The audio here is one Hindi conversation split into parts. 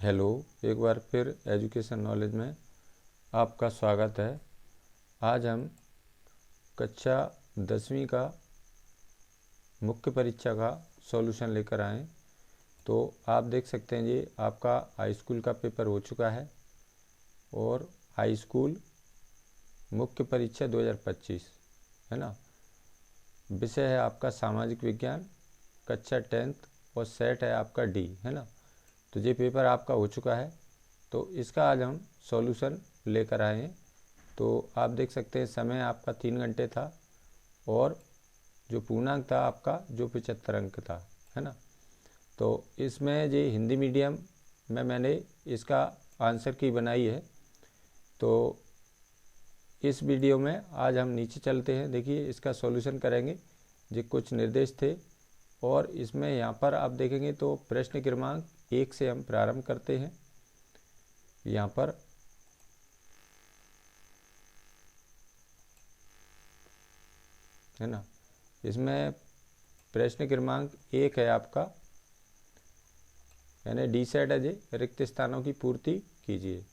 हेलो, एक बार फिर एजुकेशन नॉलेज में आपका स्वागत है। आज हम कक्षा 10वीं का मुख्य परीक्षा का सॉल्यूशन लेकर आए। तो आप देख सकते हैं जी, आपका हाई स्कूल का पेपर हो चुका है और हाई स्कूल मुख्य परीक्षा 2025 है ना। विषय है आपका सामाजिक विज्ञान, कक्षा 10th और सेट है आपका डी है ना। तो ये पेपर आपका हो चुका है, तो इसका आज हम सॉल्यूशन लेकर आए हैं। तो आप देख सकते हैं समय आपका 3 घंटे था और जो पूर्णांक था आपका जो 75 अंक था है ना। तो इसमें ये हिंदी मीडियम में मैंने इसका आंसर की बनाई है। तो इस वीडियो में आज हम नीचे चलते हैं, देखिए इसका सॉल्यूशन करेंगे। ये कुछ निर्देश थे और इसमें यहाँ पर आप देखेंगे तो प्रश्न क्रमांक 1 से हम प्रारंभ करते हैं। यहाँ पर है ना, इसमें प्रश्न क्रमांक 1 है आपका, यानी डी सेट है जी, रिक्त स्थानों की पूर्ति कीजिए।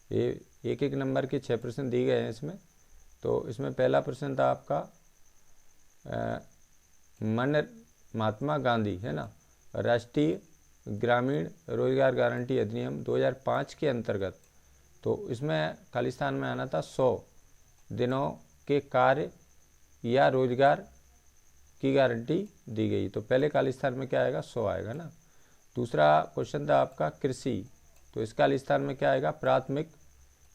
ये एक एक नंबर के 6 प्रश्न दिए गए हैं इसमें। तो इसमें पहला प्रश्न था आपका महात्मा गांधी है ना, राष्ट्रीय ग्रामीण रोजगार गारंटी अधिनियम 2005 के अंतर्गत। तो इसमें खालिस्तान में आना था 100 दिनों के कार्य या रोजगार की गारंटी दी गई। तो पहले खालिस्तान में क्या आएगा, 100 आएगा ना। दूसरा क्वेश्चन था आपका कृषि, तो इस खालिस्तान में क्या आएगा, प्राथमिक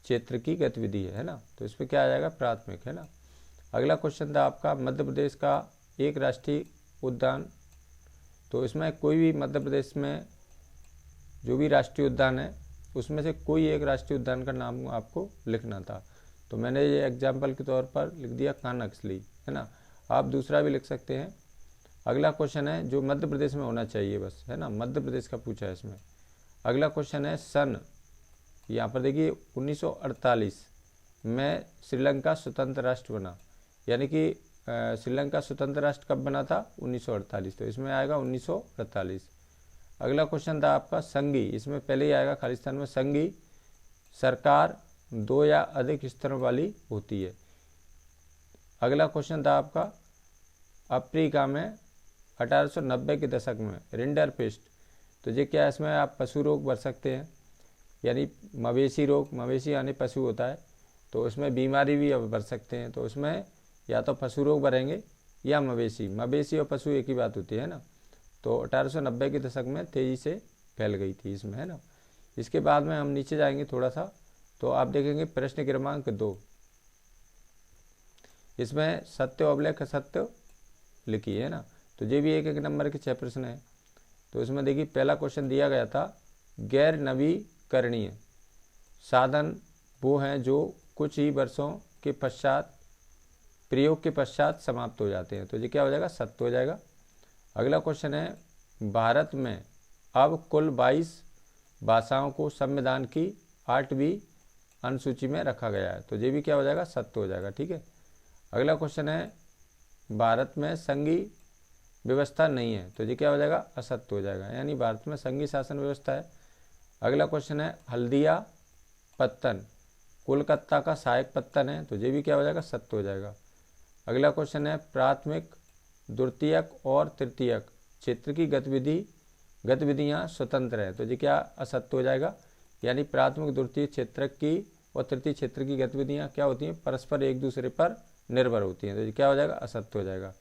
क्षेत्र की गतिविधि है ना। तो इस पर क्या आ जाएगा, प्राथमिक है ना। अगला क्वेश्चन था आपका मध्य प्रदेश का एक राष्ट्रीय उद्यान। तो इसमें कोई भी मध्य प्रदेश में जो भी राष्ट्रीय उद्यान है उसमें से कोई एक राष्ट्रीय उद्यान का नाम आपको लिखना था। तो मैंने ये एग्जाम्पल के तौर पर लिख दिया कानक्सली है ना। आप दूसरा भी लिख सकते हैं। अगला क्वेश्चन है जो मध्य प्रदेश में होना चाहिए बस है ना, मध्य प्रदेश का पूछा है इसमें। अगला क्वेश्चन है सन, यहाँ पर देखिए 1948 में श्रीलंका स्वतंत्र राष्ट्र बना, यानी कि श्रीलंका स्वतंत्र राष्ट्र कब बना था, 1948। तो इसमें आएगा 1948। अगला क्वेश्चन था आपका संघी, इसमें पहले ही आएगा खालिस्तान में संघी सरकार 2 या अधिक स्तरों वाली होती है। अगला क्वेश्चन था आपका अफ्रीका में 1890 के दशक में रिंडरपेस्ट। तो ये क्या है, इसमें आप पशु रोग भर सकते हैं, यानी मवेशी रोग, मवेशी यानी पशु होता है, तो इसमें बीमारी भी भर सकते हैं। तो इसमें या तो पशु रोग भरेंगे या मवेशी और पशु एक ही बात होती है ना। तो 1890 के दशक में तेज़ी से फैल गई थी इसमें है ना। इसके बाद में हम नीचे जाएंगे थोड़ा सा, तो आप देखेंगे प्रश्न क्रमांक 2, इसमें सत्य अवलेख असत्य लिखिए है ना। तो ये भी एक एक नंबर के 6 प्रश्न हैं। तो इसमें देखिए पहला क्वेश्चन दिया गया था गैर नवीकरणीय साधन वो हैं जो कुछ ही वर्षों के पश्चात प्रयोग के पश्चात समाप्त हो जाते हैं। तो ये क्या हो जाएगा, सत्य हो जाएगा। अगला क्वेश्चन है भारत में अब कुल 22 भाषाओं को संविधान की 8वीं अनुसूची में रखा गया है। तो ये भी क्या हो जाएगा, सत्य हो जाएगा। ठीक है। अगला क्वेश्चन है भारत में संघीय व्यवस्था नहीं है। तो ये क्या हो जाएगा, असत्य हो जाएगा, यानी भारत में संघीय शासन व्यवस्था है। अगला क्वेश्चन है हल्दिया पत्तन कोलकाता का सहायक पत्तन है। तो ये भी क्या हो जाएगा, सत्य हो जाएगा। अगला क्वेश्चन है प्राथमिक द्वितीयक और तृतीयक क्षेत्र की गतिविधियाँ स्वतंत्र हैं। तो ये क्या असत्य हो जाएगा, यानी प्राथमिक द्वितीय क्षेत्र की और तृतीय क्षेत्र की गतिविधियाँ क्या होती हैं, परस्पर एक दूसरे पर निर्भर होती हैं। तो ये क्या हो जाएगा, असत्य हो जाएगा।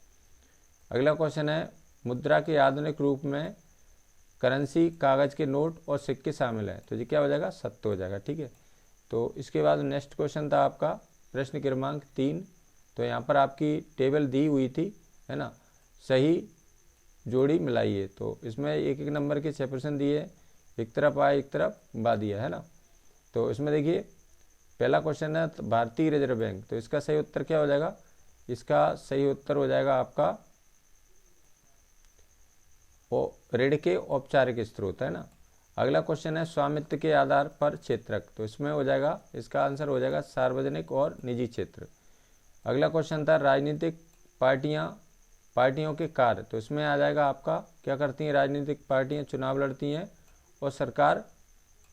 अगला क्वेश्चन है मुद्रा के आधुनिक रूप में करेंसी कागज के नोट और सिक्के शामिल हैं। तो ये क्या हो जाएगा, सत्य हो जाएगा। ठीक है। तो इसके बाद नेक्स्ट क्वेश्चन था आपका प्रश्न क्रमांक 3। तो यहाँ पर आपकी टेबल दी हुई थी है ना, सही जोड़ी मिलाइए। तो इसमें एक एक नंबर के 6 प्रश्न दिए, एक तरफ आ एक तरफ बा दिया है ना। तो इसमें देखिए पहला क्वेश्चन है भारतीय रिजर्व बैंक। तो इसका सही उत्तर क्या हो जाएगा, इसका सही उत्तर हो जाएगा आपका ऋण के औपचारिक स्रोत है ना। अगला क्वेश्चन है स्वामित्व के आधार पर क्षेत्रक। तो इसमें हो जाएगा, इसका आंसर हो जाएगा सार्वजनिक और निजी क्षेत्र। अगला क्वेश्चन था राजनीतिक पार्टियों के कार्य। तो इसमें आ जाएगा आपका क्या करती हैं राजनीतिक पार्टियां, चुनाव लड़ती हैं और सरकार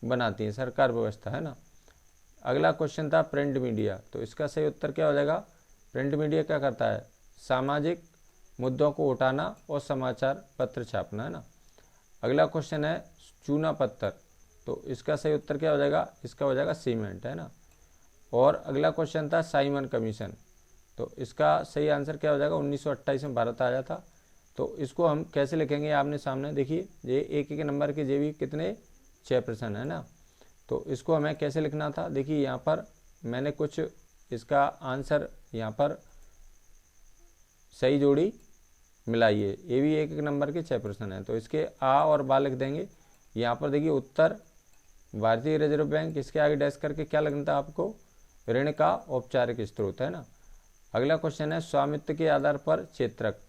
बनाती हैं, सरकार व्यवस्था, है ना। अगला क्वेश्चन था प्रिंट मीडिया, तो इसका सही उत्तर क्या हो जाएगा? प्रिंट मीडिया क्या करता है? सामाजिक मुद्दों को उठाना और समाचार पत्र छापना, है ना। अगला क्वेश्चन है चूना पत्थर, तो इसका सही उत्तर क्या हो जाएगा? इसका हो जाएगा सीमेंट, है ना। और अगला क्वेश्चन था साइमन कमीशन, तो इसका सही आंसर क्या हो जाएगा? 1928 में भारत आया था। तो इसको हम कैसे लिखेंगे? आपने सामने देखिए, ये एक एक नंबर के जे भी कितने 6 प्रश्न है ना। तो इसको हमें कैसे लिखना था? देखिए यहाँ पर मैंने कुछ इसका आंसर यहाँ पर सही जोड़ी मिलाई है। ये भी एक एक नंबर के 6 प्रश्न हैं, तो इसके आ और बा लिख देंगे। यहाँ पर देखिए उत्तर भारतीय रिजर्व बैंक, इसके आगे डैश करके क्या लिखना था आपको? ऋण का औपचारिक स्रोत, है ना। अगला क्वेश्चन है स्वामित्व के आधार पर क्षेत्रक,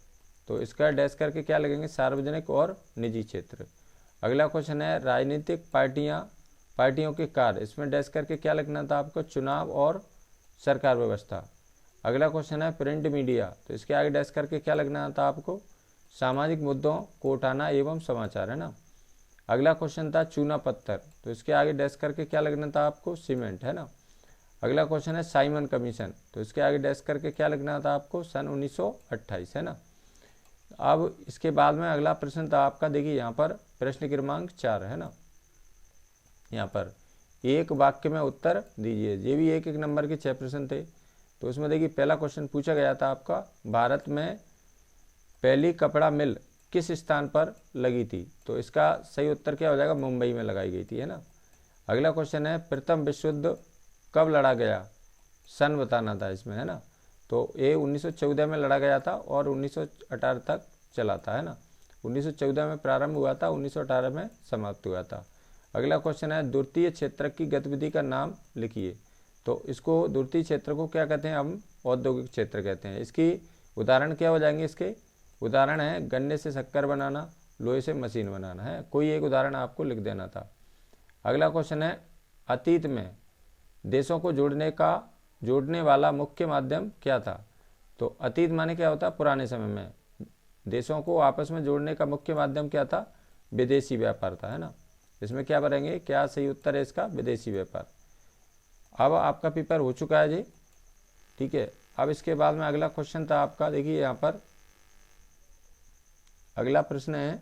तो इसका डैश करके क्या लगेंगे? सार्वजनिक और निजी क्षेत्र। अगला क्वेश्चन है राजनीतिक पार्टियों के कार्य, इसमें डैश करके क्या लिखना था आपको? चुनाव और सरकार व्यवस्था। अगला क्वेश्चन है प्रिंट मीडिया, तो इसके आगे डैश करके क्या लिखना था आपको? सामाजिक मुद्दों को उठाना एवं समाचार, है ना। अगला क्वेश्चन था चूना पत्थर, तो इसके आगे डैश करके क्या लिखना था आपको? सीमेंट, है ना। अगला क्वेश्चन है साइमन कमीशन, तो इसके आगे डैश करके क्या लिखना था आपको? सन 1928, है ना। अब इसके बाद में अगला प्रश्न था आपका, देखिए यहाँ पर प्रश्न क्रमांक 4 है ना। यहाँ पर एक वाक्य में उत्तर दीजिए। ये भी एक एक नंबर के 6 प्रश्न थे। तो इसमें देखिए पहला क्वेश्चन पूछा गया था आपका, भारत में पहली कपड़ा मिल किस स्थान पर लगी थी? तो इसका सही उत्तर क्या हो जाएगा? मुंबई में लगाई गई थी, है ना। अगला क्वेश्चन है प्रथम विश्व युद्ध कब लड़ा गया? सन बताना था इसमें, है ना। तो ये 1914 में लड़ा गया था और 1918 तक चला था, है ना। 1914 में प्रारंभ हुआ था, 1918 में समाप्त हुआ था। अगला क्वेश्चन है द्वितीय क्षेत्र की गतिविधि का नाम लिखिए। तो इसको द्वितीय क्षेत्र को क्या कहते हैं? हम औद्योगिक क्षेत्र कहते हैं। इसकी उदाहरण क्या हो जाएंगे? इसके उदाहरण है गन्ने से शक्कर बनाना, लोहे से मशीन बनाना, है। कोई एक उदाहरण आपको लिख देना था। अगला क्वेश्चन है अतीत में देशों को जोड़ने वाला मुख्य माध्यम क्या था? तो अतीत माने क्या होता है? पुराने समय में देशों को आपस में जोड़ने का मुख्य माध्यम क्या था? विदेशी व्यापार था, है ना। इसमें क्या भरेंगे? क्या सही उत्तर है इसका? विदेशी व्यापार। अब आपका पेपर हो चुका है जी, ठीक है। अब इसके बाद में अगला क्वेश्चन था आपका, देखिए यहाँ पर अगला प्रश्न है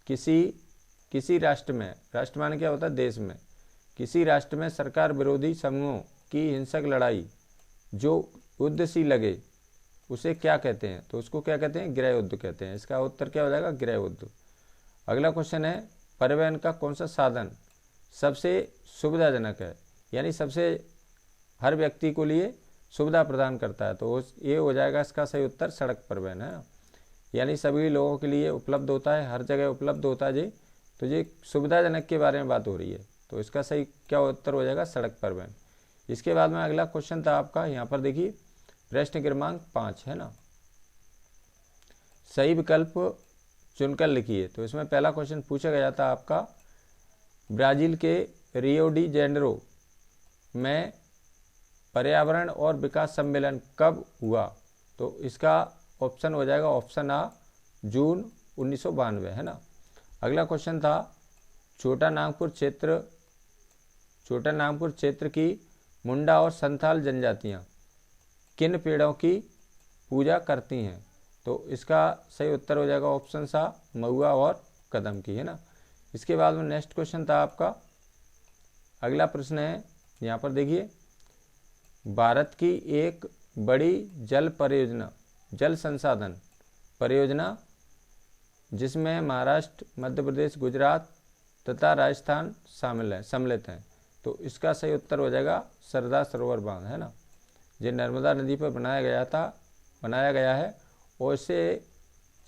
किसी राष्ट्र में, राष्ट्र माने क्या होता है? देश में, किसी राष्ट्र में सरकार विरोधी समूहों की हिंसक लड़ाई जो युद्ध सी लगे उसे क्या कहते हैं? तो उसको क्या कहते हैं? गृह युद्ध कहते हैं। इसका उत्तर क्या हो जाएगा? गृह युद्ध। अगला क्वेश्चन है परिवहन का कौन सा साधन सबसे सुविधाजनक है, यानी सबसे हर व्यक्ति को लिए सुविधा प्रदान करता है? तो ये हो जाएगा इसका सही उत्तर सड़क परिवहन, है ना। यानी सभी लोगों के लिए उपलब्ध होता है, हर जगह उपलब्ध होता है जी। तो ये सुविधाजनक के बारे में बात हो रही है, तो इसका सही क्या उत्तर हो जाएगा? सड़क परिवहन। इसके बाद में अगला क्वेश्चन था आपका, यहाँ पर देखिए प्रश्न क्रमांक 5 है ना। सही विकल्प चुनकर लिखिए। तो इसमें पहला क्वेश्चन पूछा गया था आपका, ब्राज़ील के रियो डी जेनेरो में पर्यावरण और विकास सम्मेलन कब हुआ? तो इसका ऑप्शन हो जाएगा ऑप्शन आ जून 1992, है ना। अगला क्वेश्चन था छोटा नागपुर क्षेत्र की मुंडा और संथाल जनजातियां किन पेड़ों की पूजा करती हैं? तो इसका सही उत्तर हो जाएगा ऑप्शन सा महुआ और कदम की, है ना। इसके बाद में नेक्स्ट क्वेश्चन था आपका, अगला प्रश्न है यहाँ पर देखिए, भारत की एक बड़ी जल संसाधन परियोजना जिसमें महाराष्ट्र, मध्य प्रदेश, गुजरात तथा राजस्थान सम्मिलित हैं। तो इसका सही उत्तर हो जाएगा सरदार सरोवर बांध, है ना। जो नर्मदा नदी पर बनाया गया है और इससे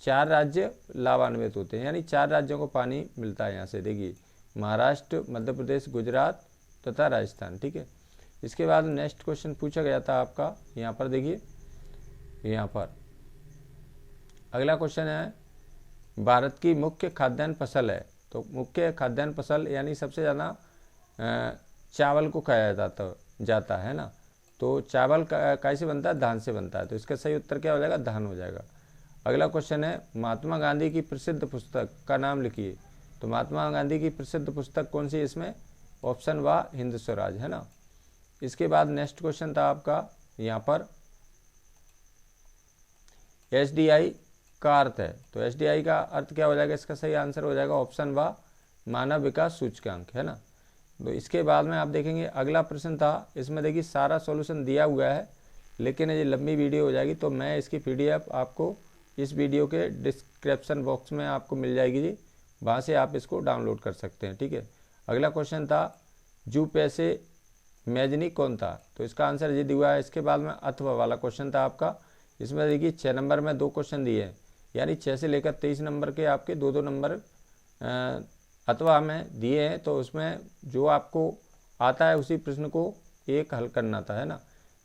4 राज्य लाभान्वित होते हैं, यानी 4 राज्यों को पानी मिलता है यहाँ से। देखिए महाराष्ट्र, मध्य प्रदेश, गुजरात तथा राजस्थान, ठीक है। इसके बाद नेक्स्ट क्वेश्चन पूछा गया था आपका, यहाँ पर देखिए, यहाँ पर अगला क्वेश्चन है भारत की मुख्य खाद्यान्न फसल है। तो मुख्य खाद्यान्न फसल यानी सबसे ज़्यादा चावल को खाया जाता है ना। तो चावल कैसे बनता है? धान से बनता है। तो इसका सही उत्तर क्या हो जाएगा? धान हो जाएगा। अगला क्वेश्चन है महात्मा गांधी की प्रसिद्ध पुस्तक का नाम लिखिए। तो महात्मा गांधी की प्रसिद्ध पुस्तक कौन सी इसमें? ऑप्शन व हिंद स्वराज, है ना। इसके बाद नेक्स्ट क्वेश्चन था आपका यहाँ पर SDI का अर्थ है। तो SDI का अर्थ क्या हो जाएगा? इसका सही आंसर हो जाएगा ऑप्शन व मानव विकास सूचकांक, है ना। तो इसके बाद में आप देखेंगे अगला प्रश्न था, इसमें देखिए सारा सॉल्यूशन दिया हुआ है, लेकिन ये लंबी वीडियो हो जाएगी, तो मैं इसकी PDF आपको इस वीडियो के डिस्क्रिप्शन बॉक्स में आपको मिल जाएगी जी, वहाँ से आप इसको डाउनलोड कर सकते हैं, ठीक है। अगला क्वेश्चन था जू पैसे मैजनी कौन था? तो इसका आंसर ये दिया है। इसके बाद में अथवा वाला क्वेश्चन था आपका, इसमें देखिए 6 नंबर में 2 क्वेश्चन दिए हैं, यानी 6 से लेकर 23 नंबर के आपके 2-2 नंबर अथवा में दिए हैं। तो उसमें जो आपको आता है उसी प्रश्न को एक हल करना था, है ना।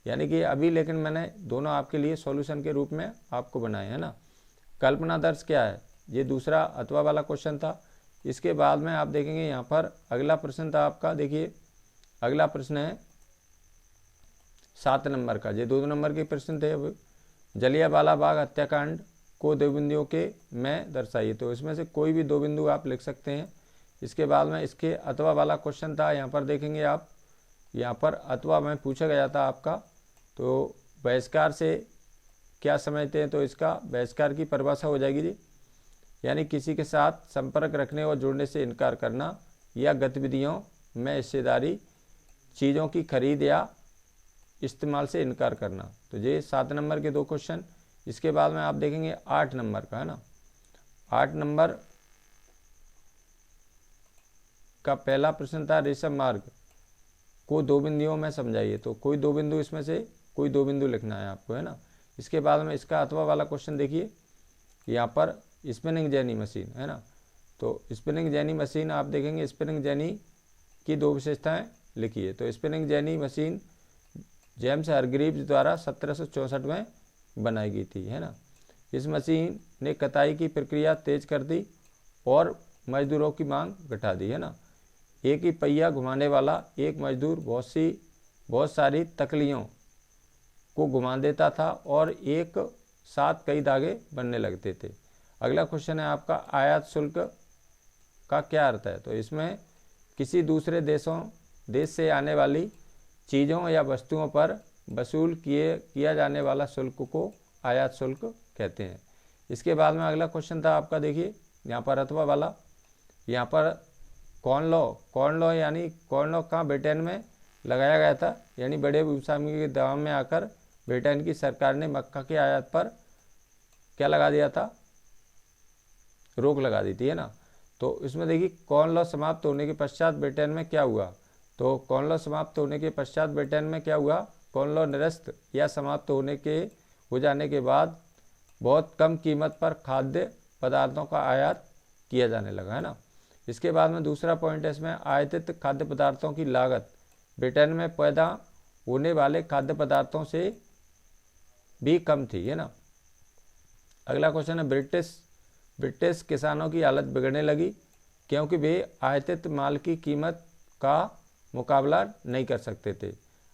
यानी कि अभी लेकिन मैंने दोनों आपके लिए सॉल्यूशन के रूप में आपको बनाए, है ना। कल्पनादर्श क्या है? ये दूसरा अथवा वाला क्वेश्चन था। इसके बाद में आप देखेंगे यहाँ पर अगला प्रश्न था आपका, देखिए अगला प्रश्न है 7 नंबर का। ये 2 नंबर के प्रश्न थे। जलियांवाला बाग हत्याकांड को 2 बिंदुओं के में दर्शाइए। तो इसमें से कोई भी 2 बिंदु आप लिख सकते हैं। इसके बाद में इसके अथवा वाला क्वेश्चन था, यहाँ पर देखेंगे आप, यहाँ पर अथवा में पूछा गया था आपका, तो बहिष्कार से क्या समझते हैं? तो इसका बहिष्कार की परिभाषा हो जाएगी जी, यानी किसी के साथ संपर्क रखने और जुड़ने से इनकार करना या गतिविधियों में हिस्सेदारी, चीज़ों की खरीद या इस्तेमाल से इनकार करना। तो ये 7 नंबर के 2 क्वेश्चन। इसके बाद में आप देखेंगे 8 नंबर का, है ना। 8 नंबर का पहला प्रश्न था रेशम मार्ग को 2 बिंदुओं में समझाइए। तो कोई 2 बिंदु, इसमें से कोई 2 बिंदु लिखना है आपको, है ना। इसके बाद में इसका अथवा वाला क्वेश्चन देखिए, यहाँ पर स्पिनिंग जेनी मशीन, है ना। तो स्पिनिंग जेनी मशीन आप देखेंगे, स्पिनिंग जेनी की 2 विशेषताएं लिखिए। तो spinning jenny machine James Hargreaves द्वारा 1764 में बनाई गई थी, है ना। इस मशीन ने कताई की प्रक्रिया तेज कर दी और मजदूरों की मांग घटा दी, है ना। एक ही पहिया घुमाने वाला एक मजदूर बहुत सारी तकलियों को घुमा देता था और एक साथ कई धागे बनने लगते थे। अगला क्वेश्चन है आपका आयात शुल्क का क्या अर्थ है? तो इसमें किसी दूसरे देश से आने वाली चीज़ों या वस्तुओं पर वसूल किया जाने वाला शुल्क को आयात शुल्क कहते हैं। इसके बाद में अगला क्वेश्चन था आपका, देखिए यहाँ पर अथवा वाला, यहाँ पर कॉर्न लॉ यानी कॉर्न लॉ कहाँ ब्रिटेन में लगाया गया था, यानी बड़े भूस्वामी के दबाव में आकर ब्रिटेन की सरकार ने मक्का के आयात पर क्या लगा दिया था? रोक लगा दी थी, है ना। तो इसमें देखिए कॉर्न लॉ समाप्त होने के पश्चात ब्रिटेन में क्या हुआ? तो कॉर्न लॉ समाप्त होने के पश्चात ब्रिटेन में क्या हुआ? कॉर्न लॉ निरस्त या समाप्त हो जाने के बाद बहुत कम कीमत पर खाद्य पदार्थों का आयात किया जाने लगा, है ना। इसके बाद में दूसरा पॉइंट है इसमें आयातित खाद्य पदार्थों की लागत ब्रिटेन में पैदा होने वाले खाद्य पदार्थों से भी कम थी, है ना। अगला क्वेश्चन है ब्रिटिश किसानों की हालत बिगड़ने लगी क्योंकि वे आयातित माल की कीमत का मुकाबला नहीं कर सकते थे।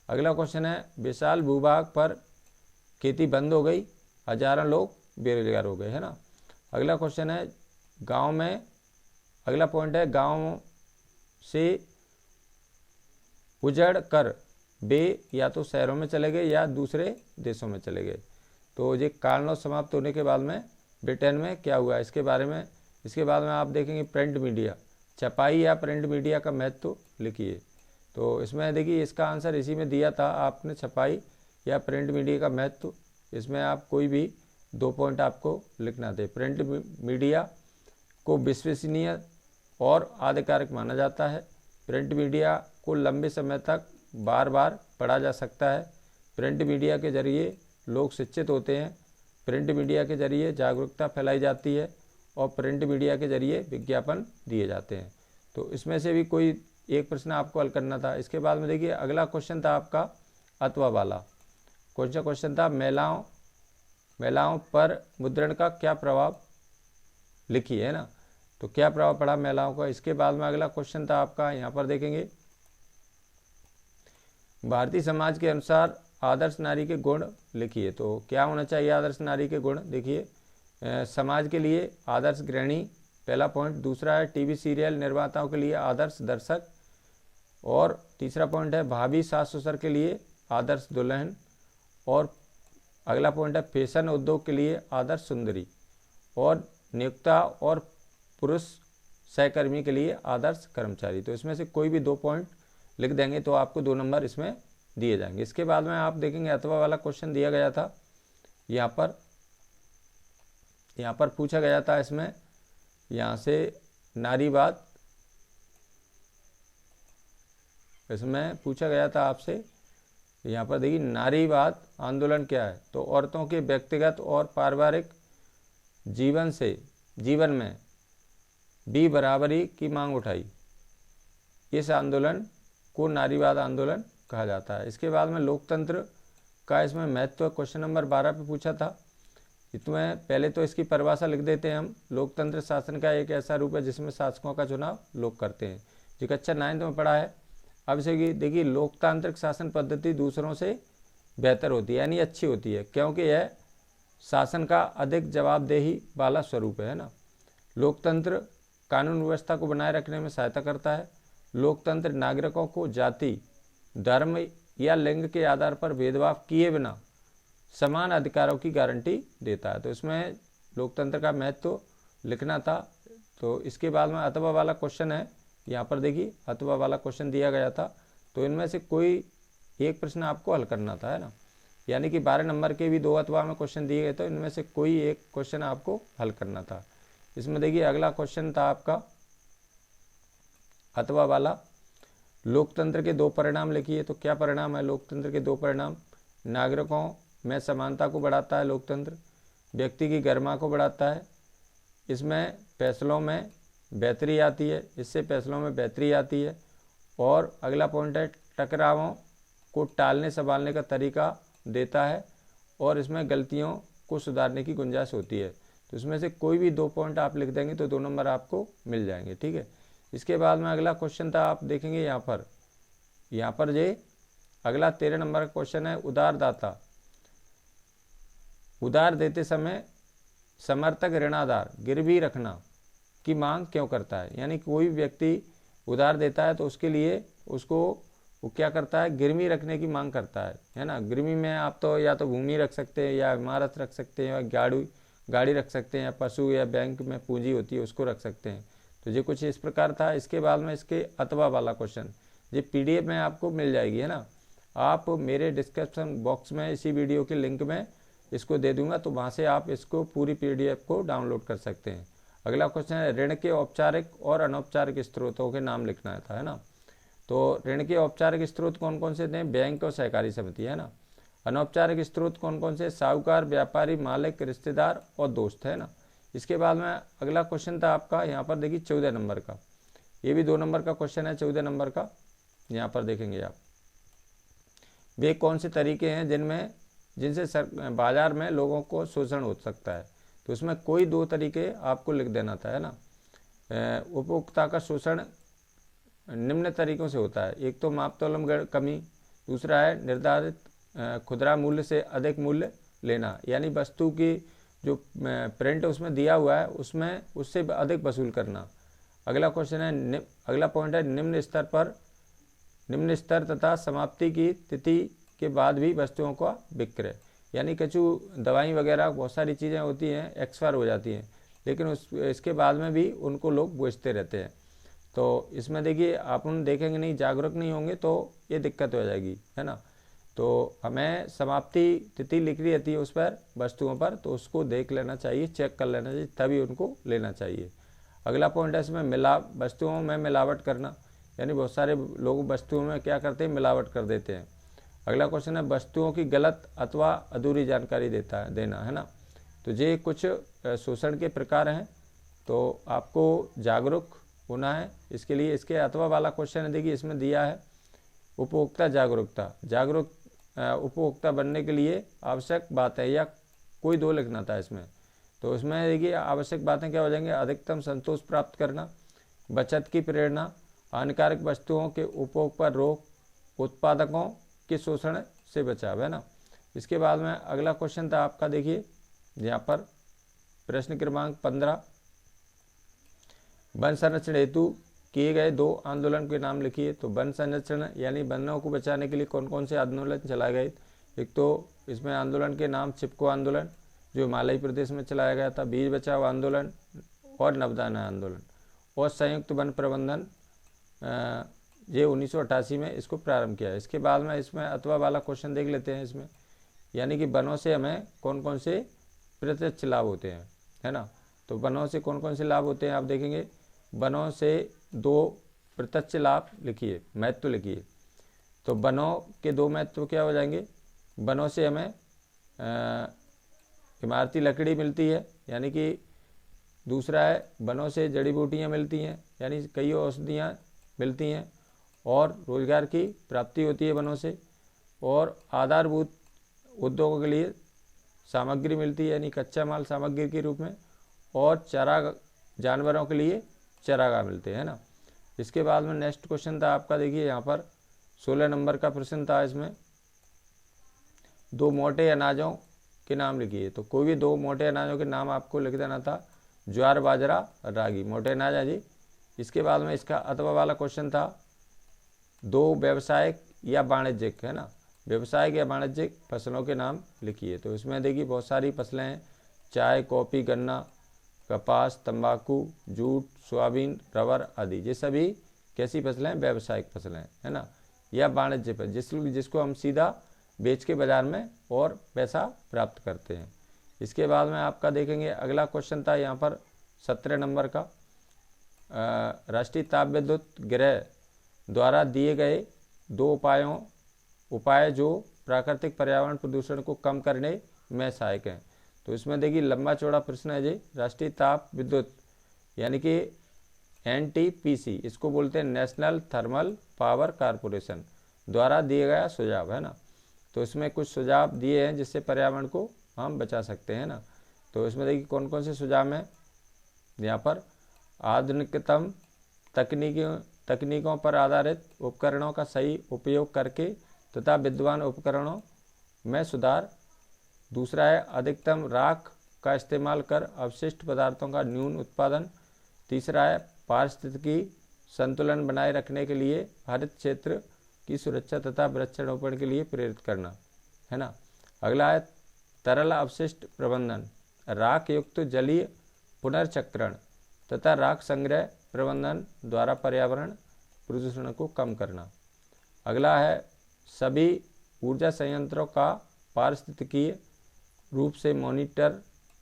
अगला क्वेश्चन है विशाल भूभाग पर खेती बंद हो गई, हजारों लोग बेरोजगार हो गए, है ना। अगला क्वेश्चन है अगला पॉइंट है गांव से उजड़ कर वे या तो शहरों में चले गए या दूसरे देशों में चले गए। तो ये कारणों समाप्त होने के बाद में ब्रिटेन में क्या हुआ इसके बारे में। इसके बाद में आप देखेंगे प्रिंट मीडिया, छपाई या प्रिंट मीडिया का महत्व लिखिए। तो इसमें देखिए इसका आंसर इसी में दिया था आपने, छपाई या प्रिंट मीडिया का महत्व। इसमें आप कोई भी 2 पॉइंट आपको लिखना थे। प्रिंट मीडिया को विश्वसनीय और आधिकारिक माना जाता है। प्रिंट मीडिया को लंबे समय तक बार बार पढ़ा जा सकता है। प्रिंट मीडिया के जरिए लोग शिक्षित होते हैं। प्रिंट मीडिया के जरिए जागरूकता फैलाई जाती है और प्रिंट मीडिया के जरिए विज्ञापन दिए जाते हैं। तो इसमें से भी कोई एक प्रश्न आपको हल करना था। इसके बाद में देखिए अगला क्वेश्चन था आपका अथवा वाला। क्वेश्चन था महिलाओं पर मुद्रण का क्या प्रभाव लिखिए, है ना। तो क्या प्रभाव पड़ा महिलाओं का। इसके बाद में अगला क्वेश्चन था आपका, यहाँ पर देखेंगे भारतीय समाज के अनुसार आदर्श नारी के गुण लिखिए। तो क्या होना चाहिए आदर्श नारी के गुण। देखिए समाज के लिए आदर्श गृहिणी पहला पॉइंट। दूसरा है टीवी सीरियल निर्माताओं के लिए आदर्श दर्शक, और तीसरा पॉइंट है भाभी सास ससुर के लिए आदर्श दुल्हन, और अगला पॉइंट है फैशन उद्योग के लिए आदर्श सुंदरी, और नियोक्ता और पुरुष सहकर्मी के लिए आदर्श कर्मचारी। तो इसमें से कोई भी 2 पॉइंट लिख देंगे तो आपको 2 नंबर इसमें दिए जाएंगे। इसके बाद में आप देखेंगे अथवा वाला क्वेश्चन दिया गया था, यहाँ पर पूछा गया था, इसमें यहाँ से नारीवाद, इसमें पूछा गया था आपसे, यहाँ पर देखिए नारीवाद आंदोलन क्या है, तो औरतों के व्यक्तिगत और पारिवारिक जीवन में भी बराबरी की मांग उठाई। इस आंदोलन को नारीवाद आंदोलन कहा जाता है। इसके बाद में लोकतंत्र का इसमें महत्व क्वेश्चन नंबर 12 पे पूछा था। इसमें पहले तो इसकी परिभाषा लिख देते हैं हम। लोकतंत्र शासन का एक ऐसा रूप है जिसमें शासकों का चुनाव लोग करते हैं। जो कक्षा 9th में पढ़ा है। अब इसे देखिए, लोकतांत्रिक शासन पद्धति दूसरों से बेहतर होती है, यानी अच्छी होती है, क्योंकि यह शासन का अधिक जवाबदेही वाला स्वरूप है ना। लोकतंत्र कानून व्यवस्था को बनाए रखने में सहायता करता है। लोकतंत्र नागरिकों को जाति, धर्म या लिंग के आधार पर भेदभाव किए बिना समान अधिकारों की गारंटी देता है। तो इसमें लोकतंत्र का महत्व लिखना था। तो इसके बाद में अथवा वाला क्वेश्चन है, यहाँ पर देखिए अथवा वाला क्वेश्चन दिया गया था। तो इनमें से कोई एक प्रश्न आपको हल करना था, है ना। यानी कि 12 नंबर के भी 2 अथवा में क्वेश्चन दिए गए, तो इनमें से कोई एक क्वेश्चन आपको हल करना था। इसमें देखिए अगला क्वेश्चन था आपका अथवा वाला, लोकतंत्र के 2 परिणाम लिखिए। तो क्या परिणाम है लोकतंत्र के 2 परिणाम? नागरिकों में समानता को बढ़ाता है लोकतंत्र, व्यक्ति की गरिमा को बढ़ाता है, इसमें फैसलों में बेहतरी आती है, इससे फैसलों में बेहतरी आती है। और अगला पॉइंट है टकरावों को टालने संभालने का तरीका देता है, और इसमें गलतियों को सुधारने की गुंजाइश होती है। तो इसमें से कोई भी 2 पॉइंट आप लिख देंगे तो 2 नंबर आपको मिल जाएंगे, ठीक है। इसके बाद में अगला क्वेश्चन था, आप देखेंगे यहाँ पर ये अगला 13 नंबर का क्वेश्चन है, उधारदाता उधार देते समय समर्थक ऋणाधार गिरवी रखना की मांग क्यों करता है। यानी कोई व्यक्ति उधार देता है तो उसके लिए उसको वो क्या करता है, गिरवी रखने की मांग करता है ना। गिरवी में आप तो या तो भूमि रख सकते हैं, या इमारत रख सकते हैं, या गाड़ी रख सकते हैं, या पशु या बैंक में पूंजी होती है उसको रख सकते हैं। तो ये कुछ इस प्रकार था। इसके बाद में इसके अथवा वाला क्वेश्चन ये PDF में आपको मिल जाएगी, है ना। आप मेरे डिस्क्रिप्शन बॉक्स में इसी वीडियो के लिंक में इसको दे दूंगा, तो वहाँ से आप इसको पूरी PDF को डाउनलोड कर सकते हैं। अगला क्वेश्चन है, ऋण के औपचारिक और अनौपचारिक स्रोतों के नाम लिखना था, है ना। तो ऋण के औपचारिक स्रोत कौन कौन से थे? बैंक और सहकारी समिति, है ना। अनौपचारिक स्रोत कौन कौन से? साहूकार, व्यापारी, मालिक, रिश्तेदार और दोस्त, है ना। इसके बाद में अगला क्वेश्चन था आपका, यहाँ पर देखिए 14 नंबर का, ये भी 2 नंबर का क्वेश्चन है। 14 नंबर का यहाँ पर देखेंगे आप, वे कौन से तरीके हैं जिनसे बाजार में लोगों को शोषण हो सकता है। तो उसमें कोई 2 तरीके आपको लिख देना था, है ना। उपभोक्ता का शोषण निम्न तरीकों से होता है। एक तो मापतोल में कमी, दूसरा है निर्धारित खुदरा मूल्य से अधिक मूल्य लेना, यानी वस्तु की जो प्रिंट उसमें दिया हुआ है उसमें उससे अधिक वसूल करना। अगला क्वेश्चन है, अगला पॉइंट है, निम्न स्तर तथा समाप्ति की तिथि के बाद भी वस्तुओं का विक्रय, यानी कुछ दवाई वगैरह बहुत सारी चीज़ें होती हैं एक्सपायर हो जाती हैं, लेकिन इसके बाद में भी उनको लोग बेचते रहते हैं। तो इसमें देखिए आप उन देखेंगे नहीं, जागरूक नहीं होंगे तो ये दिक्कत हो जाएगी, है ना। तो हमें समाप्ति तिथि लिख रही रहती है उस पर वस्तुओं पर, तो उसको देख लेना चाहिए, चेक कर लेना चाहिए, तभी उनको लेना चाहिए। अगला पॉइंट है इसमें वस्तुओं में मिलावट करना, यानी बहुत सारे लोग वस्तुओं में क्या करते हैं, मिलावट कर देते हैं। अगला क्वेश्चन है, वस्तुओं की गलत अथवा अधूरी जानकारी देना, है ना। तो ये कुछ शोषण के प्रकार हैं, तो आपको जागरूक होना है इसके लिए। इसके अथवा वाला क्वेश्चन है, देखिए इसमें दिया है उपभोक्ता जागरूक उपभोक्ता बनने के लिए आवश्यक बातें, या कोई 2 लिखना था इसमें। तो इसमें देखिए आवश्यक बातें क्या हो जाएंगे, अधिकतम संतोष प्राप्त करना, बचत की प्रेरणा, हानिकारक वस्तुओं के उपभोग पर रोक, उत्पादकों के शोषण से बचाव, है ना। इसके बाद में अगला क्वेश्चन था आपका, देखिए यहाँ पर प्रश्न क्रमांक 15, वन संरक्षण हेतु किए गए 2 आंदोलन के नाम लिखिए। तो वन संरक्षण यानी वनों को बचाने के लिए कौन कौन से आंदोलन चलाए गए। एक तो इसमें आंदोलन के नाम चिपको आंदोलन जो हिमालय प्रदेश में चलाया गया था, बीज बचाओ आंदोलन और नवदान आंदोलन, और संयुक्त वन प्रबंधन ये 1988 में इसको प्रारंभ किया है। इसके बाद में इसमें अथवा वाला क्वेश्चन देख लेते हैं इसमें, यानी कि वनों से हमें कौन कौन से प्रत्यक्ष लाभ होते हैं, है ना। तो वनों से कौन कौन से लाभ होते हैं आप देखेंगे। वनों से 2 प्रत्यक्ष लाभ लिखिए, महत्व लिखिए। तो वनों के 2 महत्व क्या हो जाएंगे। वनों से हमें इमारती लकड़ी मिलती है, यानी कि दूसरा है वनों से जड़ी बूटियाँ मिलती हैं, यानी कई औषधियाँ मिलती हैं, और रोजगार की प्राप्ति होती है वनों से, और आधारभूत उद्योगों के लिए सामग्री मिलती है, यानी कच्चा माल सामग्री के रूप में, और चारा जानवरों के लिए चारागाह मिलते हैं ना। इसके बाद में नेक्स्ट क्वेश्चन था आपका, देखिए यहाँ पर 16 नंबर का प्रश्न था। इसमें 2 मोटे अनाजों के नाम लिखिए। तो कोई भी 2 मोटे अनाजों के नाम आपको लिख देना था, ज्वार बाजरा रागी, मोटे अनाज है जी। इसके बाद में इसका अथवा वाला क्वेश्चन था 2 व्यावसायिक या वाणिज्यिक, है ना, व्यवसायिक या वाणिज्यिक फसलों के नाम लिखिए। तो इसमें देखिए बहुत सारी फसलें हैं, चाय, कॉफ़ी, गन्ना, कपास, तंबाकू, जूट, सोयाबीन, रबर आदि। ये सभी कैसी फसलें हैं, व्यावसायिक फसलें, है ना, या वाणिज्य पर जिसको हम सीधा बेच के बाज़ार में और पैसा प्राप्त करते हैं। इसके बाद में आपका देखेंगे अगला क्वेश्चन था यहाँ पर 17 नंबर का, राष्ट्रीय ताप विद्युत गृह द्वारा दिए गए 2 उपाय जो प्राकृतिक पर्यावरण प्रदूषण को कम करने में सहायक हैं। तो इसमें देखिए लंबा चौड़ा प्रश्न है जी। राष्ट्रीय ताप विद्युत यानी कि NTPC, इसको बोलते हैं नेशनल थर्मल पावर कॉरपोरेशन द्वारा दिए गया सुझाव, है ना। तो इसमें कुछ सुझाव दिए हैं जिससे पर्यावरण को हम बचा सकते हैं ना। तो इसमें देखिए कौन कौन से सुझाव हैं यहाँ पर। आधुनिकतम तकनीकों पर आधारित उपकरणों का सही उपयोग करके तथा विद्वान उपकरणों में सुधार। दूसरा है अधिकतम राख का इस्तेमाल कर अवशिष्ट पदार्थों का न्यून उत्पादन। तीसरा है पारिस्थितिकी संतुलन बनाए रखने के लिए हरित क्षेत्र की सुरक्षा तथा वृक्षारोपण के लिए प्रेरित करना, है ना। अगला है तरल अवशिष्ट प्रबंधन, राख युक्त जलीय पुनर्चक्रण तथा राख संग्रह प्रबंधन द्वारा पर्यावरण प्रदूषण को कम करना। अगला है सभी ऊर्जा संयंत्रों का पारिस्थितिकीय रूप से मॉनिटर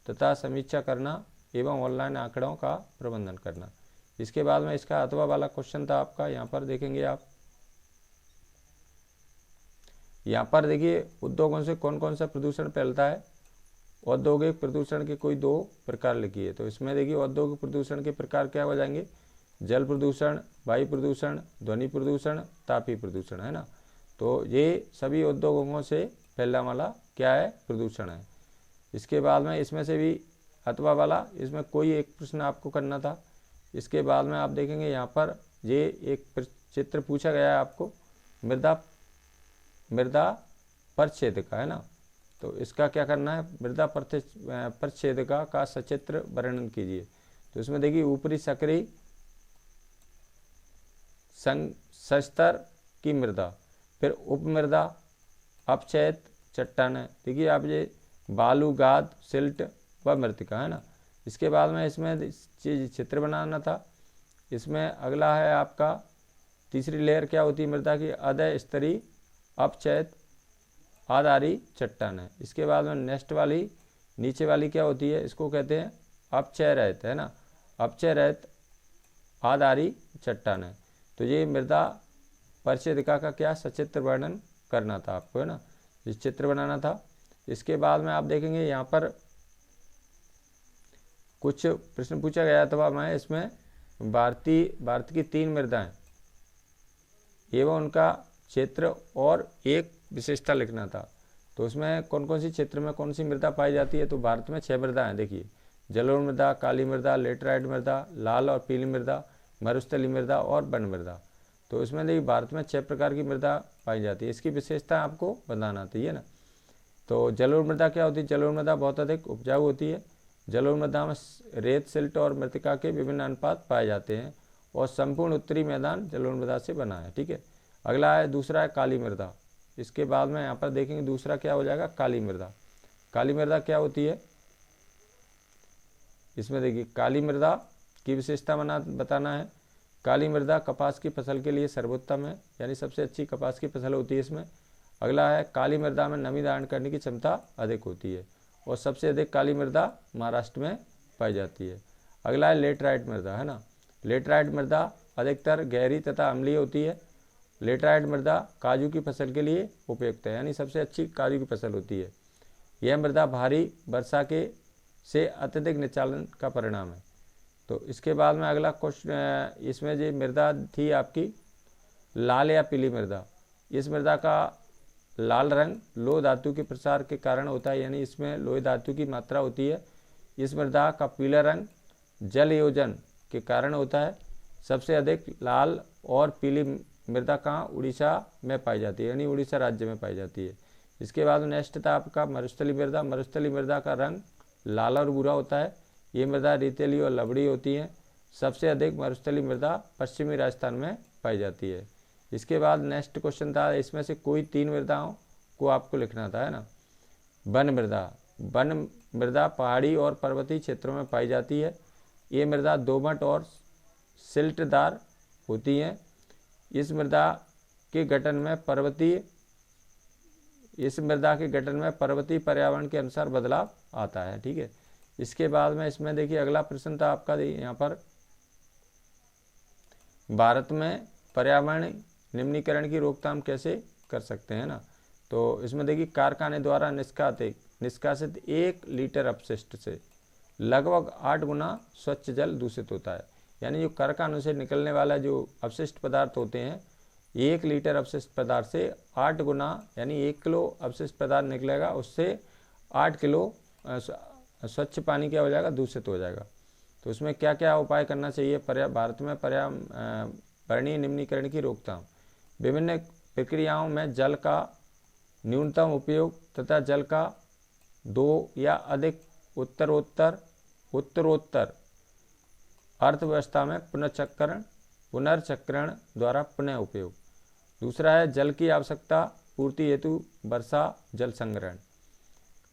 तथा समीक्षा करना एवं ऑनलाइन आंकड़ों का प्रबंधन करना। इसके बाद में इसका अथवा वाला क्वेश्चन था आपका, यहाँ पर देखेंगे आप। यहाँ पर देखिए उद्योगों से कौन कौन सा प्रदूषण फैलता है। औद्योगिक प्रदूषण के कोई 2 प्रकार लिखिए। तो इसमें देखिए औद्योगिक प्रदूषण के प्रकार क्या हो जाएंगे, जल प्रदूषण, वायु प्रदूषण, ध्वनि प्रदूषण, तापीय प्रदूषण, है ना। तो ये सभी उद्योगों से फैलने वाला क्या है, प्रदूषण है। इसके बाद में इसमें से भी अथवा वाला, इसमें कोई एक प्रश्न आपको करना था। इसके बाद में आप देखेंगे यहाँ पर ये एक चित्र पूछा गया है आपको मृदा परिच्छेदिका, है ना। तो इसका क्या करना है, मृदा परिच्छेदिका का सचित्र वर्णन कीजिए। तो इसमें देखिए ऊपरी सक्रिय सस्तर की मृदा, फिर उपमृदा, अपक्षैत चट्टान है। देखिए आप ये बालू, गाद, सिल्ट व मृतिका, है ना। इसके बाद में इसमें चित्र बनाना था। इसमें अगला है आपका तीसरी लेयर क्या होती है मृदा की, अधः स्तरीय अपक्षैत आधारी चट्टान है। इसके बाद में नेक्स्ट वाली नीचे वाली क्या होती है, इसको कहते हैं अपक्षय रहित, है ना, अपक्षय रहित आधारी चट्टान है। तो ये मृदा परिच्छेदिका का क्या सचित्र वर्णन करना था आपको, है ना, इस चित्र बनाना था। इसके बाद में आप देखेंगे यहाँ पर कुछ प्रश्न पूछा गया था। मैं इसमें भारत की 3 मृदाएं एवं उनका क्षेत्र और एक विशेषता लिखना था। तो उसमें कौन कौन सी क्षेत्र में कौन सी मृदा पाई जाती है। तो भारत में 6 मृदा हैं। देखिए जलोढ़ मृदा, काली मृदा, लेटराइट मृदा, लाल और पीली मृदा, मरुस्थलीय मृदा और वन मृदा। तो इसमें देखिए भारत में 6 प्रकार की मृदा पाई जाती है। इसकी विशेषता आपको बताना आती है ना। तो जलोढ़ मृदा क्या होती है, जलोढ़ मृदा बहुत अधिक उपजाऊ होती है, जलोढ़ मृदा में रेत, सिल्ट और मृतिका के विभिन्न अनुपात पाए जाते हैं और संपूर्ण उत्तरी मैदान जलोढ़ मृदा से बना है। ठीक है, अगला है दूसरा है काली मृदा। इसके बाद में यहाँ पर देखेंगे दूसरा क्या हो जाएगा, काली मृदा। काली मृदा क्या होती है, इसमें देखिए काली मृदा की विशेषता बताना है। काली मृदा कपास की फसल के लिए सर्वोत्तम है, यानी सबसे अच्छी कपास की फसल होती है इसमें। अगला है काली मृदा में नमी धारण करने की क्षमता अधिक होती है और सबसे अधिक काली मृदा महाराष्ट्र में पाई जाती है। अगला है लेटराइट मृदा, है ना। लेटराइट मृदा अधिकतर गहरी तथा अम्लीय होती है। लेटराइट मृदा काजू की फसल के लिए उपयुक्त है, यानी सबसे अच्छी काजू की फसल होती है। यह मृदा भारी वर्षा से अत्यधिक निचालन का परिणाम है। तो इसके बाद में अगला क्वेश्चन, इसमें जो मृदा थी आपकी लाल या पीली मृदा। इस मृदा का लाल रंग लोह धातु के प्रसार के कारण होता है, यानी इसमें लोह धातु की मात्रा होती है। इस मृदा का पीला रंग जल योजन के कारण होता है। सबसे अधिक लाल और पीली मृदा कहाँ, उड़ीसा में पाई जाती है, यानी उड़ीसा राज्य में पाई जाती है। इसके बाद नेक्स्ट था आपका मरुस्थली मृदा। मरुस्थली मृदा का रंग लाल और भूरा होता है। ये मृदा रेतीली और लवड़ी होती है। सबसे अधिक मरुस्थली मृदा पश्चिमी राजस्थान में पाई जाती है। इसके बाद नेक्स्ट क्वेश्चन था, इसमें से कोई 3 मृदाओं को आपको लिखना था, है ना। वन मृदा। वन मृदा पहाड़ी और पर्वतीय क्षेत्रों में पाई जाती है। ये मृदा दोमट और सिल्टदार होती है। इस मृदा के गठन में पर्वतीय पर्यावरण के अनुसार बदलाव आता है। ठीक है, इसके बाद में इसमें देखिए अगला प्रश्न था आपका यहाँ पर, भारत में पर्यावरण निम्नीकरण की रोकथाम कैसे कर सकते हैं ना। तो इसमें देखिए कारखाने द्वारा निष्कासित 1 लीटर अपशिष्ट से लगभग 8 गुना स्वच्छ जल दूषित होता है। यानी जो कारखानों से निकलने वाला जो अपशिष्ट पदार्थ होते हैं, 1 लीटर अपशिष्ट पदार्थ से 8 गुना, यानी 1 किलो अपशिष्ट पदार्थ निकलेगा, उससे 8 किलो स्वच्छ पानी क्या हो जाएगा, दूषित हो जाएगा। तो उसमें क्या क्या उपाय करना चाहिए भारत में पर्यावरणीय निम्नीकरण की रोकथाम। विभिन्न प्रक्रियाओं में जल का न्यूनतम उपयोग तथा जल का 2 या अधिक उत्तरोत्तर अर्थव्यवस्था में पुनर्चक्रण द्वारा पुनः उपयोग। दूसरा है जल की आवश्यकता पूर्ति हेतु वर्षा जल संग्रहण।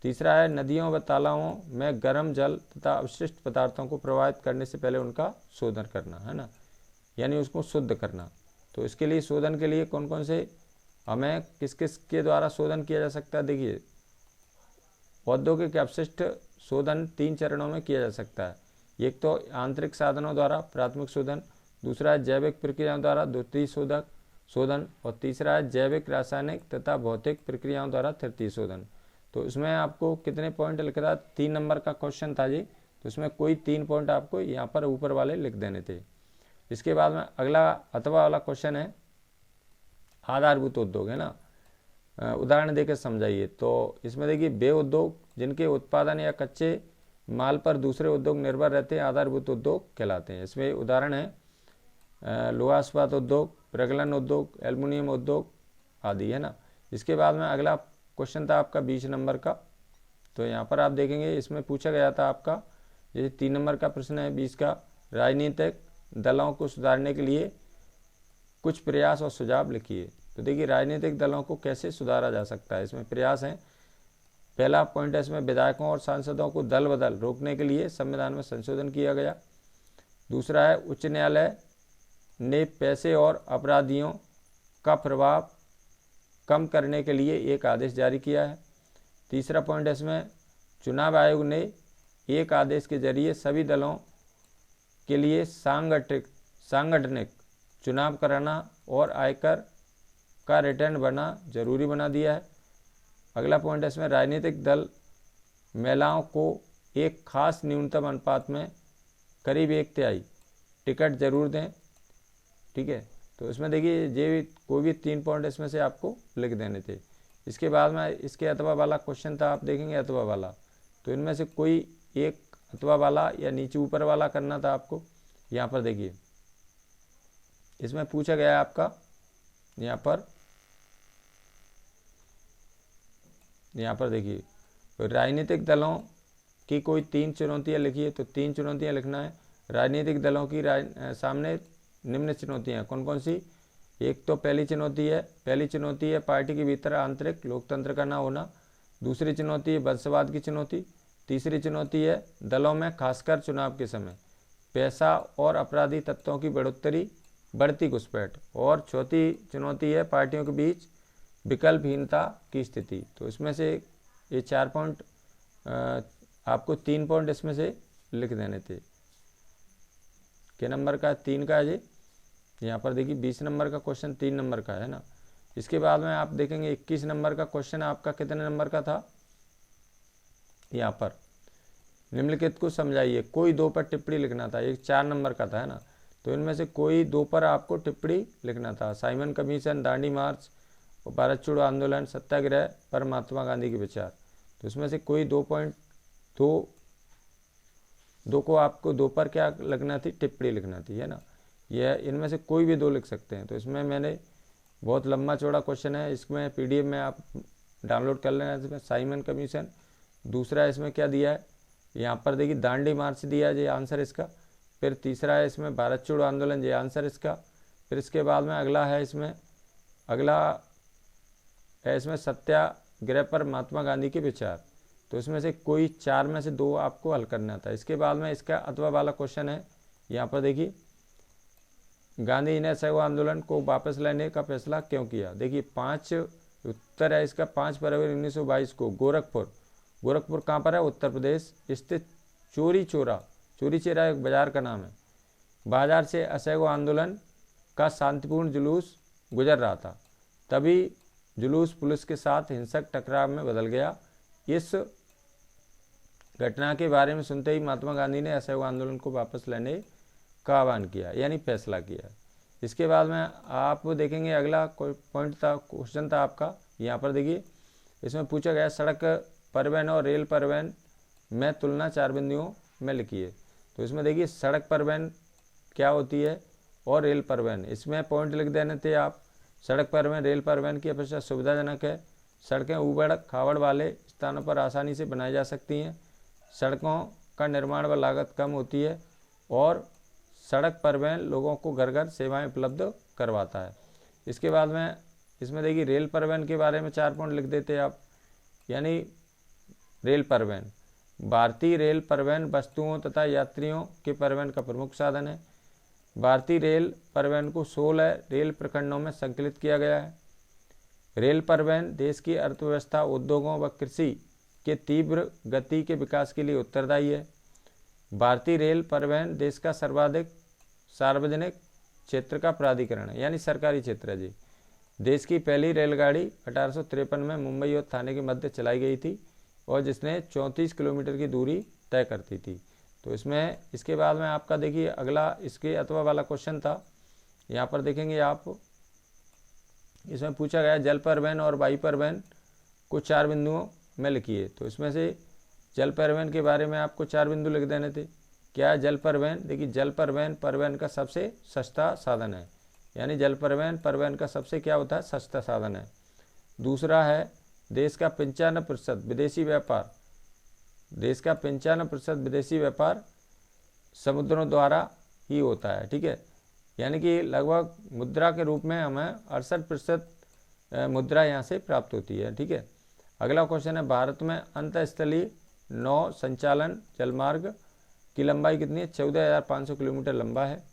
तीसरा है नदियों व तालाबों में गर्म जल तथा अवशिष्ट पदार्थों को प्रवाहित करने से पहले उनका शोधन करना, है ना, यानी उसको शुद्ध करना। तो इसके लिए शोधन के लिए कौन कौन से हमें किस किस के द्वारा शोधन किया जा सकता है, देखिए औद्योगिक अपशिष्ट शोधन 3 चरणों में किया जा सकता है। एक तो आंतरिक साधनों द्वारा प्राथमिक शोधन, दूसरा है जैविक प्रक्रियाओं द्वारा द्वितीय शोधन और तीसरा है जैविक रासायनिक तथा भौतिक प्रक्रियाओं द्वारा तृतीय शोधन। तो इसमें आपको कितने पॉइंट लिख रहा, 3 नंबर का क्वेश्चन था जी। तो इसमें कोई 3 पॉइंट आपको यहाँ पर ऊपर वाले लिख देने थे। इसके बाद में अगला अथवा वाला क्वेश्चन है आधारभूत उद्योग, है ना। उदाहरण देकर समझाइए। तो इसमें देखिए वे उद्योग जिनके उत्पादन या कच्चे माल पर दूसरे उद्योग निर्भर रहते हैं आधारभूत उद्योग कहलाते हैं। इसमें उदाहरण है लोहा इस्पात उद्योग, प्रगलन उद्योग, एल्युमिनियम उद्योग आदि, है ना। इसके बाद में अगला क्वेश्चन था आपका 20 नंबर का। तो यहाँ पर आप देखेंगे इसमें पूछा गया था आपका, ये 3 नंबर का प्रश्न है 20 का, राजनीतिक दलों को सुधारने के लिए कुछ प्रयास और सुझाव लिखिए। तो देखिए राजनीतिक दलों को कैसे सुधारा जा सकता है, इसमें प्रयास हैं। पहला पॉइंट है इसमें विधायकों और सांसदों को दल बदल रोकने के लिए संविधान में संशोधन किया गया। दूसरा है उच्च न्यायालय ने पैसे और अपराधियों का प्रभाव कम करने के लिए एक आदेश जारी किया है। तीसरा पॉइंट है इसमें चुनाव आयोग ने एक आदेश के जरिए सभी दलों के लिए सांगठनिक चुनाव कराना और आयकर का रिटर्न भरना जरूरी बना दिया है। अगला पॉइंट है इसमें राजनीतिक दल महिलाओं को एक खास न्यूनतम अनुपात में करीब 1/3 टिकट जरूर दें। ठीक है, तो इसमें देखिए ये कोई भी 3 पॉइंट इसमें से आपको लिख देने थे। इसके बाद में इसके अथवा वाला क्वेश्चन था, आप देखेंगे अथवा वाला। तो इनमें से कोई एक अथवा वाला या नीचे ऊपर वाला करना था आपको। यहाँ पर देखिए इसमें पूछा गया है आपका, यहाँ पर देखिए राजनीतिक दलों कि कोई 3 चुनौतियाँ लिखिए, तो 3 चुनौतियाँ लिखना है। राजनीतिक दलों की सामने निम्न चुनौतियाँ कौन कौन सी? एक तो पहली चुनौती है पार्टी के भीतर आंतरिक लोकतंत्र का ना होना। दूसरी चुनौती है वंशवाद की चुनौती। तीसरी चुनौती है दलों में खासकर चुनाव के समय पैसा और अपराधी तत्वों की बढ़ती घुसपैठ। और चौथी चुनौती है पार्टियों के बीच विकल्पहीनता की स्थिति। तो इसमें से ये 4 पॉइंट, आपको 3 पॉइंट इसमें से लिख देने थे। के नंबर का? 3 का है जी। यहाँ पर देखिए 20 नंबर का क्वेश्चन 3 नंबर का है ना। इसके बाद में आप देखेंगे 21 नंबर का क्वेश्चन आपका कितने नंबर का था? यहाँ पर निम्नलिखित को समझाइए। कोई 2 पर टिप्पणी लिखना था। एक 4 नंबर का था, है ना। तो इनमें से कोई 2 पर आपको टिप्पणी लिखना था। साइमन कमीशन, दांडी मार्च, भारत छोड़ो आंदोलन, सत्याग्रह पर महात्मा गांधी के विचार। तो इसमें से कोई 2 को आपको 2 पर क्या लिखना थी? टिप्पणी लिखना थी, है ना। यह इनमें से कोई भी 2 लिख सकते हैं। तो इसमें मैंने बहुत लंबा चौड़ा क्वेश्चन है, इसमें PDF में आप डाउनलोड कर लेना। इसमें साइमन कमीशन, दूसरा इसमें क्या दिया है? यहाँ पर देखिए दांडी मार्च दिया है, ये आंसर इसका। फिर तीसरा है इसमें भारत छोड़ो आंदोलन, ये आंसर इसका। फिर इसके बाद में अगला है इसमें सत्याग्रह पर महात्मा गांधी के विचार। तो इसमें से कोई 4 में से 2 आपको हल करना था। इसके बाद में इसका अथवा वाला क्वेश्चन है। यहाँ पर देखिए गांधी ने असहयोग आंदोलन को वापस लेने का फैसला क्यों किया? देखिए 5 उत्तर है इसका। 5 फरवरी 1922 को गोरखपुर कहाँ पर है? उत्तर प्रदेश स्थित चोरी चेरा एक बाजार का नाम है। बाजार से असहयोग आंदोलन का शांतिपूर्ण जुलूस गुजर रहा था, तभी जुलूस पुलिस के साथ हिंसक टकराव में बदल गया। इस घटना के बारे में सुनते ही महात्मा गांधी ने असहयोग आंदोलन को वापस लेने का आह्वान किया, यानी फैसला किया। इसके बाद में आप देखेंगे अगला क्वेश्चन था आपका। यहाँ पर देखिए इसमें पूछा गया सड़क परिवहन और रेल परिवहन में तुलना 4 बिंदुओं में लिखिए। तो इसमें देखिए सड़क परिवहन क्या होती है और रेल परिवहन, इसमें पॉइंट लिख देने थे आप। सड़क परिवहन रेल परिवहन की अपेक्षा सुविधाजनक है। सड़कें ऊबड़ खाबड़ वाले स्थानों पर आसानी से बनाई जा सकती हैं। सड़कों का निर्माण व लागत कम होती है और सड़क परिवहन लोगों को घर घर सेवाएं उपलब्ध करवाता है। इसके बाद में इसमें देखिए रेल परिवहन के बारे में 4 पॉइंट लिख देते आप। यानी रेल परिवहन, भारतीय रेल परिवहन वस्तुओं तथा यात्रियों के परिवहन का प्रमुख साधन है। भारतीय रेल परिवहन को 16 रेल प्रखंडों में संकलित किया गया है। रेल परिवहन देश की अर्थव्यवस्था, उद्योगों व कृषि के तीव्र गति के विकास के लिए उत्तरदायी है। भारतीय रेल परिवहन देश का सर्वाधिक सार्वजनिक क्षेत्र का प्राधिकरण है, यानी सरकारी क्षेत्र है जी। देश की पहली रेलगाड़ी 1853 में मुंबई और थाने के मध्य चलाई गई थी और जिसने 34 किलोमीटर की दूरी तय करती थी। तो इसमें इसके बाद में आपका देखिए अगला इसके अथवा वाला क्वेश्चन था। यहाँ पर देखेंगे आप, इसमें पूछा गया जल परिवहन और वायु परिवहन को 4 बिंदुओं में लिखिए। तो इसमें से जल परिवहन के बारे में आपको 4 बिंदु लिख देने थे। क्या है जल परिवहन? देखिए जल परिवहन का सबसे सस्ता साधन है, यानी जल परिवहन का सबसे क्या होता है? सस्ता साधन है। दूसरा है देश का 95% विदेशी व्यापार, देश का 95% विदेशी व्यापार समुद्रों द्वारा ही होता है, ठीक है। यानी कि लगभग मुद्रा के रूप में हमें 68% मुद्रा यहाँ से प्राप्त होती है, ठीक है। अगला क्वेश्चन है भारत में अंतःस्थलीय नौ संचालन जलमार्ग की लंबाई कितनी है? 14,500 किलोमीटर लंबा है।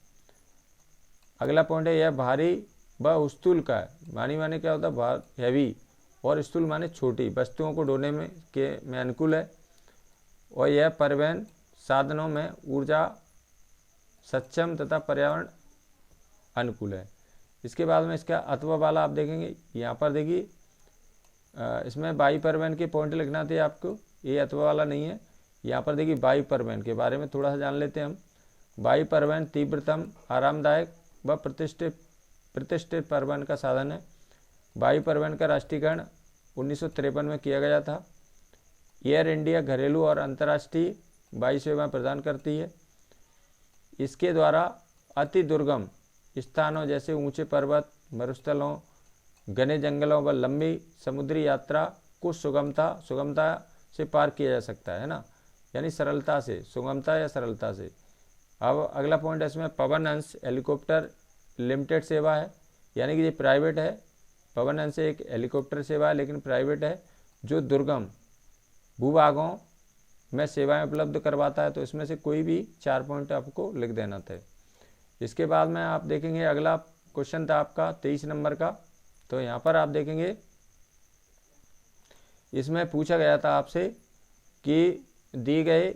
अगला पॉइंट है यह भारी व स्थूल का है। भारी माने क्या होता है? भार हैवी, और स्थूल माने छोटी वस्तुओं को ढोने में अनुकूल है। और यह परिवहन साधनों में ऊर्जा सक्षम तथा पर्यावरण अनुकूल है। इसके बाद में इसका अथवा वाला आप देखेंगे। यहाँ पर देखिए इसमें वायु परिवहन के पॉइंट लिखना थे आपको, ये अथवा वाला नहीं है। यहाँ पर देखिए वायु परिवहन के बारे में थोड़ा सा जान लेते हैं हम। वायु परिवहन तीव्रतम, आरामदायक व प्रतिष्ठित परिवहन का साधन है। वायु परिवहन का राष्ट्रीयकरण 1953 में किया गया था। एयर इंडिया घरेलू और अंतर्राष्ट्रीय वायु सेवाएं प्रदान करती है। इसके द्वारा अति दुर्गम स्थानों जैसे ऊंचे पर्वत, मरुस्थलों, घने जंगलों व लंबी समुद्री यात्रा को सुगमता से पार किया जा सकता है ना। यानी सरलता से, सुगमता या सरलता से। अब अगला पॉइंट है इसमें पवन हंस हेलीकॉप्टर लिमिटेड सेवा है, यानी कि ये प्राइवेट है। पवन हंस एक हेलीकॉप्टर सेवा है लेकिन प्राइवेट है, जो दुर्गम भूभागों में सेवाएं उपलब्ध करवाता है। तो इसमें से कोई भी 4 पॉइंट आपको लिख देना था। इसके बाद में आप देखेंगे अगला क्वेश्चन था आपका 23 नंबर का। तो यहाँ पर आप देखेंगे इसमें पूछा गया था आपसे कि दिए गए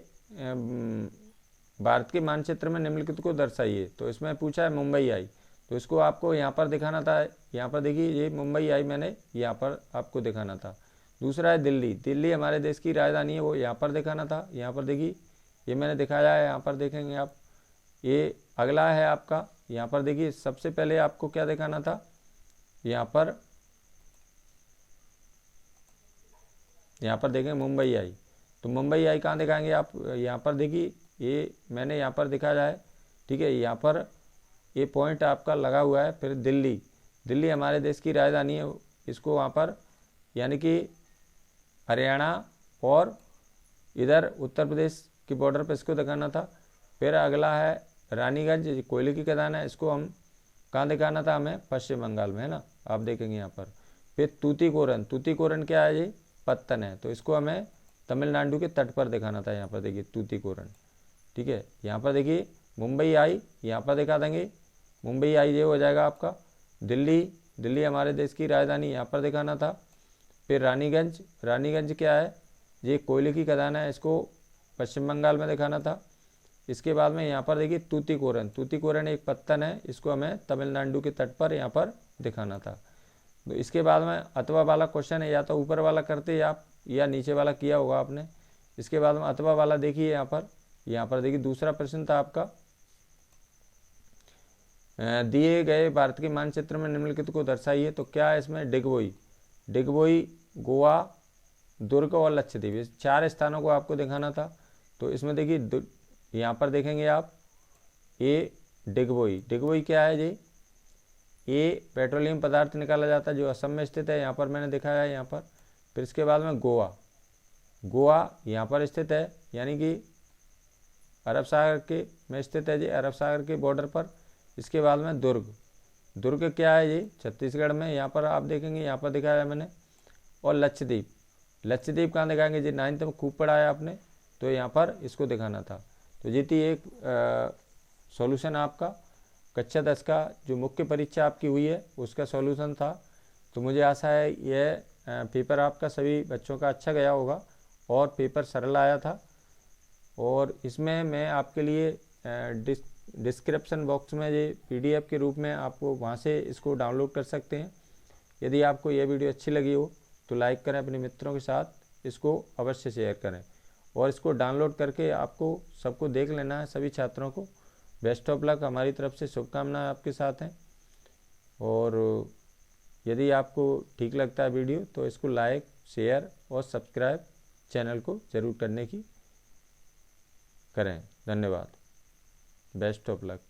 भारत के मानचित्र में निम्नलिखित को दर्शाइए। तो इसमें पूछा है मुंबई आई, तो इसको आपको यहाँ पर दिखाना था। यहाँ पर देखिए ये मुंबई आई मैंने यहाँ पर आपको दिखाना था। दूसरा है दिल्ली, दिल्ली हमारे देश की राजधानी है, वो यहाँ पर दिखाना था। यहाँ पर देखिए ये मैंने दिखाया है, यहाँ पर देखेंगे आप। ये अगला है आपका, यहाँ पर देखिए सबसे पहले आपको क्या दिखाना था, यहाँ पर देखें मुंबई आई। तो मुंबई आई कहाँ दिखाएंगे आप, यहाँ पर देखिए ये मैंने यहाँ पर दिखाया है, ठीक है। यहाँ पर ये पॉइंट आपका लगा हुआ है। फिर दिल्ली, दिल्ली हमारे देश की राजधानी है, इसको वहाँ पर यानी कि हरियाणा और इधर उत्तर प्रदेश की बॉर्डर पर इसको दिखाना था। फिर अगला है रानीगंज, कोयले की खदान है, इसको हम कहाँ दिखाना था हमें, पश्चिम बंगाल में, है ना, आप देखेंगे यहाँ पर। फिर तूतीकोरन, तूतीकोरन क्या है, ये पत्तन है, तो इसको हमें तमिलनाडु के तट पर दिखाना था। यहाँ पर देखिए तूतीकोरन, ठीक है। यहाँ पर देखिए मुंबई आई, यहाँ पर दिखा देंगे मुंबई आई, ये हो जाएगा आपका। दिल्ली, दिल्ली हमारे देश की राजधानी, यहाँ पर दिखाना था। फिर रानीगंज, रानीगंज क्या है, ये कोयले की खदान है, इसको पश्चिम बंगाल में दिखाना था। इसके बाद में यहाँ पर देखिए तूतीकोरन, तूतीकोरन एक पत्तन है, इसको हमें तमिलनाडु के तट पर यहाँ पर दिखाना था। तो इसके बाद में अथवा वाला क्वेश्चन है, या तो ऊपर वाला करते आप या नीचे वाला किया होगा आपने। इसके बाद में अथवा वाला देखिए यहाँ पर देखिए दूसरा प्रश्न था आपका, दिए गए भारत के मानचित्र में निम्नलिखित को दर्शाइए। तो क्या है इसमें, डिगबोई, डिगबोई, गोवा, दुर्ग और लक्षद्वीप, इस 4 स्थानों को आपको दिखाना था। तो इसमें देखिए यहाँ पर देखेंगे आप, ये डिगबोई, डिगबोई क्या है जी, ये पेट्रोलियम पदार्थ निकाला जाता है जो असम में स्थित है, यहाँ पर मैंने दिखाया है यहाँ पर। फिर इसके बाद में गोवा, गोवा यहाँ पर स्थित है, यानी कि अरब सागर के में स्थित है जी, अरब सागर के बॉर्डर पर। इसके बाद में दुर्ग, दुर्ग क्या है जी, छत्तीसगढ़ में, यहाँ पर आप देखेंगे यहाँ पर दिखाया है मैंने। और लक्षद्वीप, लक्षद्वीप कहाँ दिखाएंगे जी, 9th में खूब पढ़ा है आपने, तो यहाँ पर इसको दिखाना था। तो ये थी एक सॉल्यूशन आपका कक्षा 10 का जो मुख्य परीक्षा आपकी हुई है उसका सॉल्यूशन था। तो मुझे आशा है यह पेपर आपका सभी बच्चों का अच्छा गया होगा और पेपर सरल आया था। और इसमें मैं आपके लिए डिस्क्रिप्शन बॉक्स में ये PDF के रूप में आपको वहाँ से इसको डाउनलोड कर सकते हैं। यदि आपको यह वीडियो अच्छी लगी हो तो लाइक करें, अपने मित्रों के साथ इसको अवश्य शेयर करें और इसको डाउनलोड करके आपको सबको देख लेना है, सभी छात्रों को। बेस्ट ऑफ लक, हमारी तरफ से शुभकामनाएं आपके साथ हैं। और यदि आपको ठीक लगता है वीडियो तो इसको लाइक, शेयर और सब्सक्राइब चैनल को ज़रूर करने की करें। धन्यवाद। Best of luck.